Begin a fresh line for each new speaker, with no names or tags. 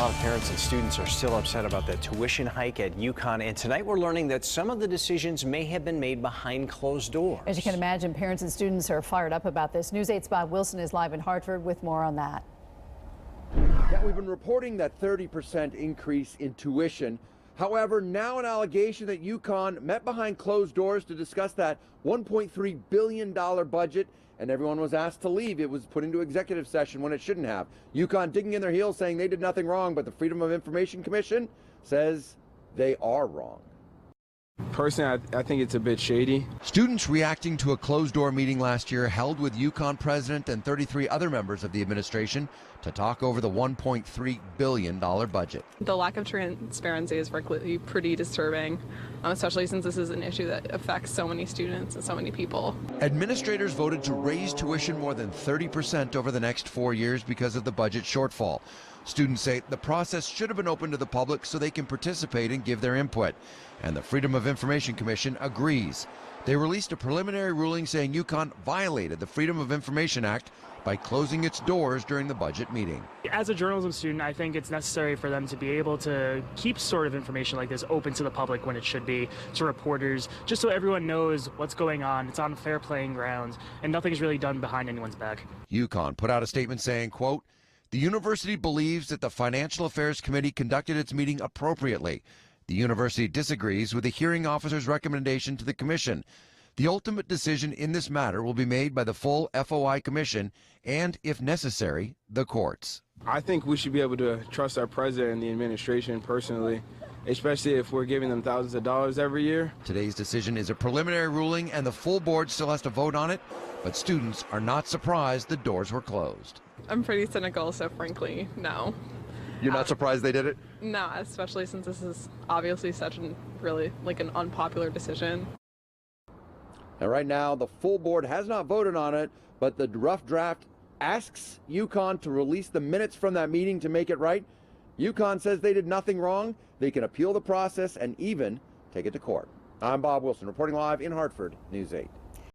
lot of parents and students are still upset about the tuition hike at UConn, and tonight we're learning that some of the decisions may have been made behind closed doors.
As you can imagine, parents and students are fired up about this. News 8's Bob Wilson is live in Hartford with more on that.
Yeah, we've been reporting that 30% increase in tuition. However, now an allegation that UConn met behind closed doors to discuss that $1.3 billion budget, and everyone was asked to leave. It was put into executive session when it shouldn't have. UConn digging in their heels saying they did nothing wrong, but the Freedom of Information Commission says they are wrong.
Personally, I think it's a bit shady.
Students reacting to a closed-door meeting last year held with UConn president and 33 other members of the administration to talk over the $1.3 billion budget.
The lack of transparency is frankly pretty disturbing, especially since this is an issue that affects so many students and so many people.
Administrators voted to raise tuition more than 30% over the next 4 years because of the budget shortfall. Students say the process should have been open to the public so they can participate and give their input. And the Freedom of Information Commission agrees. They released a preliminary ruling saying UConn violated the Freedom of Information Act by closing its doors during the budget meeting.
As a journalism student, I think it's necessary for them to be able to keep sort of information like this open to the public when it should be, to reporters, just so everyone knows what's going on. It's on fair playing grounds, and nothing's really done behind anyone's back.
UConn put out a statement saying, quote, "The university believes that the Financial Affairs Committee conducted its meeting appropriately. The university disagrees with the hearing officer's recommendation to the commission. The ultimate decision in this matter will be made by the full FOI commission and, if necessary, the courts."
I think we should be able to trust our president and the administration personally, especially if we're giving them thousands of dollars every year.
Today's decision is a preliminary ruling and the full board still has to vote on it, but students are not surprised the doors were closed.
I'm pretty cynical, so frankly, no.
You're not surprised they did it?
No, especially since this is obviously such an really an unpopular decision.
And right now, the full board has not voted on it, but the rough draft asks UConn to release the minutes from that meeting to make it right. UConn says they did nothing wrong. They can appeal the process and even take it to court. I'm Bob Wilson, reporting live in Hartford, News 8.